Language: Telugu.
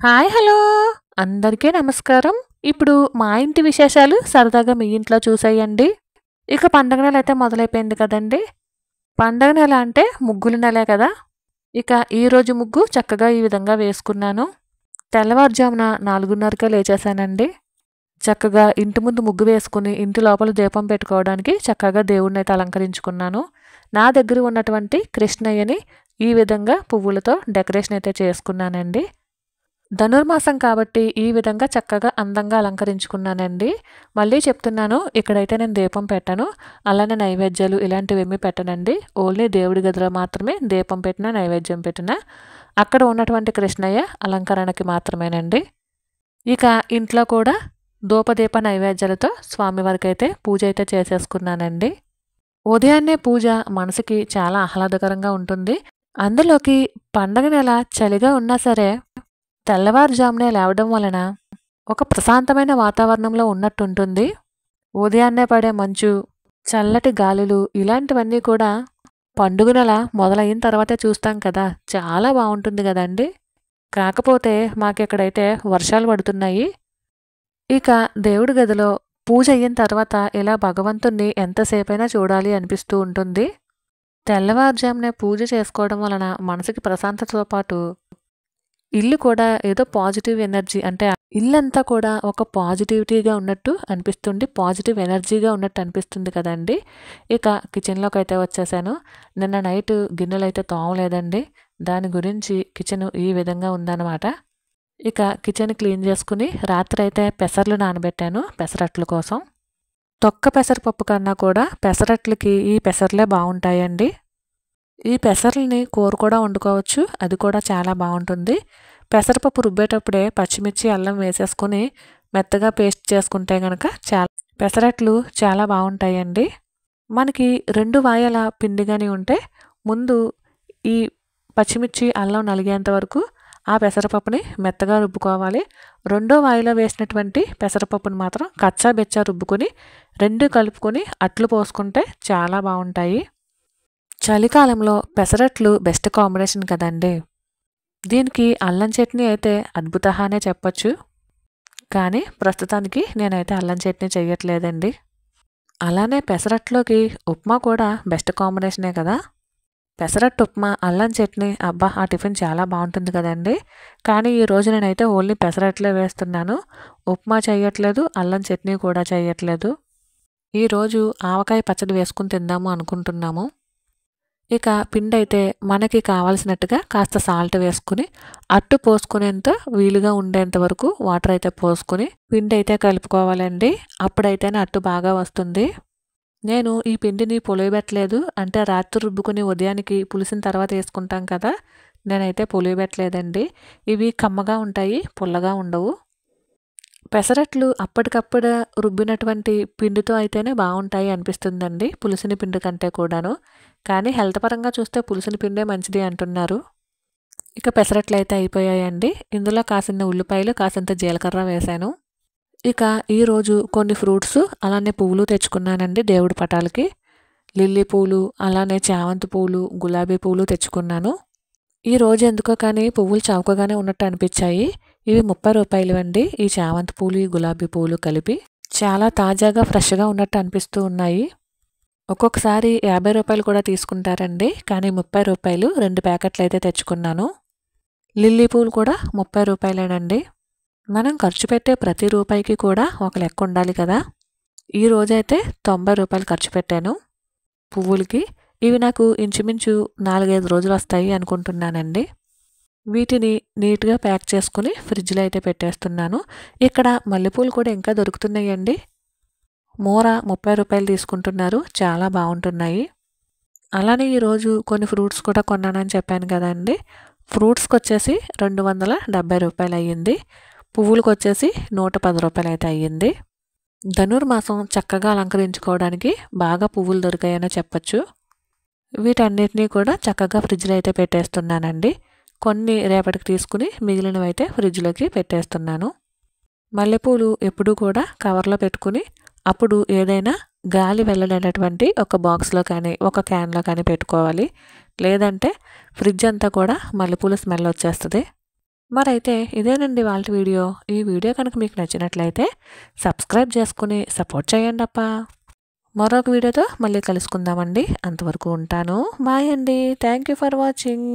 హాయ్ హలో అందరికీ నమస్కారం. ఇప్పుడు మా ఇంటి విశేషాలు సరదాగా మీ ఇంట్లో చూసేయండి. ఇక పండగ నెల అయితే మొదలైపోయింది కదండి. పండగ నెల అంటే ముగ్గుల నెలే కదా. ఇక ఈరోజు ముగ్గు చక్కగా ఈ విధంగా వేసుకున్నాను. తెల్లవారుజామున 4:30కే లేచేసానండి. చక్కగా ఇంటి ముందు ముగ్గు వేసుకుని ఇంటి లోపల దీపం పెట్టుకోవడానికి చక్కగా దేవుడిని అయితే అలంకరించుకున్నాను. నా దగ్గర ఉన్నటువంటి కృష్ణయ్యని ఈ విధంగా పువ్వులతో డెకరేషన్ అయితే చేసుకున్నానండి. ధనుర్మాసం కాబట్టి ఈ విధంగా చక్కగా అందంగా అలంకరించుకున్నానండి. మళ్ళీ చెప్తున్నాను, ఇక్కడైతే నేను దీపం పెట్టను. అలానే నైవేద్యాలు ఇలాంటివేమీ పెట్టనండి. ఓన్లీ దేవుడి గదిలో మాత్రమే దీపం పెట్టిన, నైవేద్యం పెట్టిన. అక్కడ ఉన్నటువంటి కృష్ణయ్య అలంకరణకి మాత్రమేనండి. ఇక ఇంట్లో కూడా ధూపదీప నైవేద్యాలతో స్వామివారికి అయితే పూజ అయితే చేసేసుకున్నానండి. ఉదయాన్నే పూజ మనసుకి చాలా ఆహ్లాదకరంగా ఉంటుంది. అందులోకి పండగ నెల చలిగా ఉన్నా సరే తెల్లవారుజామునే లేవడం వలన ఒక ప్రశాంతమైన వాతావరణంలో ఉన్నట్టుంటుంది. ఉదయాన్నే పడే మంచు, చల్లటి గాలులు ఇలాంటివన్నీ కూడా పండుగ నెల మొదలైన తర్వాతే చూస్తాం కదా. చాలా బాగుంటుంది కదండి. కాకపోతే మాకిక్కడైతే వర్షాలు పడుతున్నాయి. ఇక దేవుడి గదిలో పూజ అయిన తర్వాత ఇలా భగవంతుణ్ణి ఎంతసేపైనా చూడాలి అనిపిస్తూ ఉంటుంది. తెల్లవారుజామునే పూజ చేసుకోవడం వలన మనసుకి ప్రశాంతతతో పాటు ఇల్లు కూడా ఏదో పాజిటివ్ ఎనర్జీ, అంటే ఇల్లంతా కూడా ఒక పాజిటివిటీగా ఉన్నట్టు అనిపిస్తుంది. పాజిటివ్ ఎనర్జీగా ఉన్నట్టు అనిపిస్తుంది కదండి. ఇక కిచెన్లోకి అయితే వచ్చేసాను. నిన్న నైట్ గిన్నెలు అయితే తోమలేదండి. దాని గురించి కిచెన్ ఈ విధంగా ఉందన్నమాట. ఇక కిచెన్ క్లీన్ చేసుకుని రాత్రి అయితే పెసర్లు నానబెట్టాను పెసరట్ల కోసం. తొక్క పెసరపప్పు కన్నా కూడా పెసరట్లకి ఈ పెసర్లే బాగుంటాయండి. ఈ పెసర్లని కూర కూడా వండుకోవచ్చు, అది కూడా చాలా బాగుంటుంది. పెసరపప్పు రుబ్బేటప్పుడే పచ్చిమిర్చి అల్లం వేసేసుకుని మెత్తగా పేస్ట్ చేసుకుంటే కనుక పెసరట్లు చాలా బాగుంటాయండి. మనకి 2 వాయల పిండి కానీ ఉంటే ముందు ఈ పచ్చిమిర్చి అల్లం నలిగేంత వరకు ఆ పెసరపప్పుని మెత్తగా రుబ్బుకోవాలి. రెండో వాయిలో వేసినటువంటి పెసరపప్పుని మాత్రం కచ్చా బెచ్చా రుబ్బుకొని 2 కలుపుకొని అట్లు పోసుకుంటే చాలా బాగుంటాయి. చలికాలంలో పెసరట్లు బెస్ట్ కాంబినేషన్ కదండి. దీనికి అల్లం చట్నీ అయితే అద్భుతహానే చెప్పచ్చు. కానీ ప్రస్తుతానికి నేనైతే అల్లం చట్నీ చెయ్యట్లేదండి. అలానే పెసరట్లోకి ఉప్మా కూడా బెస్ట్ కాంబినేషనే కదా. పెసరట్టు ఉప్మా, అల్లం చట్నీ, అబ్బా ఆ టిఫిన్ చాలా బాగుంటుంది కదండి. కానీ ఈరోజు నేనైతే ఓన్లీ పెసరట్లే వేస్తున్నాను. ఉప్మా చేయట్లేదు, అల్లం చట్నీ కూడా చేయట్లేదు. ఈరోజు ఆవకాయ పచ్చడి వేసుకుని తిందాము అనుకుంటున్నాము. ఇక పిండి అయితే మనకి కావాల్సినట్టుగా కాస్త సాల్ట్ వేసుకుని అట్టు పోసుకునేంత వీలుగా ఉండేంత వరకు వాటర్ అయితే పోసుకుని పిండి అయితే కలుపుకోవాలండి. అప్పుడైతేనే అట్టు బాగా వస్తుంది. నేను ఈ పిండిని పులియబెట్టలేదు, అంటే రాత్రి రుబ్బుకుని ఉదయానికి పులిసిన తర్వాత వేసుకుంటాం కదా. నేనైతే పులియబెట్టలేదండి. ఇవి కమ్మగా ఉంటాయి, పుల్లగా ఉండవు. పెసరట్లు అప్పటికప్పుడు రుబ్బినటువంటి పిండితో అయితేనే బాగుంటాయి అనిపిస్తుందండి, పులిసిన పిండి కంటే కూడాను. కానీ హెల్త్ పరంగా చూస్తే పులిసిన పిండే మంచిది అంటున్నారు. ఇక పెసరట్లు అయితే అయిపోయాయండి. ఇందులో కాసిన ఉల్లిపాయలు, కాసింత జీలకర్ర వేశాను. ఇక ఈరోజు కొన్ని ఫ్రూట్స్ అలానే పువ్వులు తెచ్చుకున్నానండి దేవుడి పటాలకి. లిల్లీ పూలు, అలానే చామంతి పూలు, గులాబీ పూలు తెచ్చుకున్నాను. ఈరోజు ఎందుకో కానీ పువ్వులు చౌకగానే ఉన్నట్టు అనిపించాయి. ఇవి 30 రూపాయలు అండి. ఈ చామంతి పూలు, ఈ గులాబీ పూలు కలిపి చాలా తాజాగా ఫ్రెష్గా ఉన్నట్టు అనిపిస్తూ ఉన్నాయి. ఒక్కొక్కసారి 50 రూపాయలు కూడా తీసుకుంటారండి. కానీ 30 రూపాయలు 2 ప్యాకెట్లు అయితే తెచ్చుకున్నాను. లిల్లీ పూలు కూడా 30 రూపాయలేనండి. మనం ఖర్చు పెట్టే ప్రతి రూపాయికి కూడా ఒక లెక్క ఉండాలి కదా. ఈ రోజైతే 90 రూపాయలు ఖర్చు పెట్టాను పువ్వులకి. ఇవి నాకు ఇంచుమించు 4-5 రోజులు వస్తాయి అనుకుంటున్నానండి. వీటిని నీట్గా ప్యాక్ చేసుకుని ఫ్రిడ్జ్లో అయితే పెట్టేస్తున్నాను. ఇక్కడ మల్లెపూలు కూడా ఇంకా దొరుకుతున్నాయండి. మూర 30 రూపాయలు తీసుకుంటున్నారు, చాలా బాగుంటున్నాయి. అలానే ఈరోజు కొన్ని ఫ్రూట్స్ కూడా కొన్నానని చెప్పాను కదండి. ఫ్రూట్స్కి వచ్చేసి 270 రూపాయలు అయ్యింది. పువ్వులకు వచ్చేసి 110 రూపాయలు అయితే అయ్యింది. ధనుర్మాసం చక్కగా అలంకరించుకోవడానికి బాగా పువ్వులు దొరికాయనే చెప్పచ్చు. వీటన్నిటినీ కూడా చక్కగా ఫ్రిడ్జ్లో అయితే పెట్టేస్తున్నానండి. కొన్ని రేపటికి తీసుకుని మిగిలినవి అయితే ఫ్రిడ్జ్లోకి పెట్టేస్తున్నాను. మల్లెపూలు ఎప్పుడూ కూడా కవర్లో పెట్టుకుని అప్పుడు ఏదైనా గాలి వెళ్ళలేనటువంటి ఒక బాక్స్లో కానీ ఒక క్యాన్లో కానీ పెట్టుకోవాలి. లేదంటే ఫ్రిడ్జ్ అంతా కూడా మల్లెపూల స్మెల్ వచ్చేస్తుంది. మరైతే ఇదేనండి వాళ్ళ వీడియో. ఈ వీడియో కనుక మీకు నచ్చినట్లయితే సబ్స్క్రైబ్ చేసుకుని సపోర్ట్ చేయండప్పా. మరొక వీడియోతో మళ్ళీ కలుసుకుందామండి. అంతవరకు ఉంటాను. బాయ్ అండి. Thank you for watching.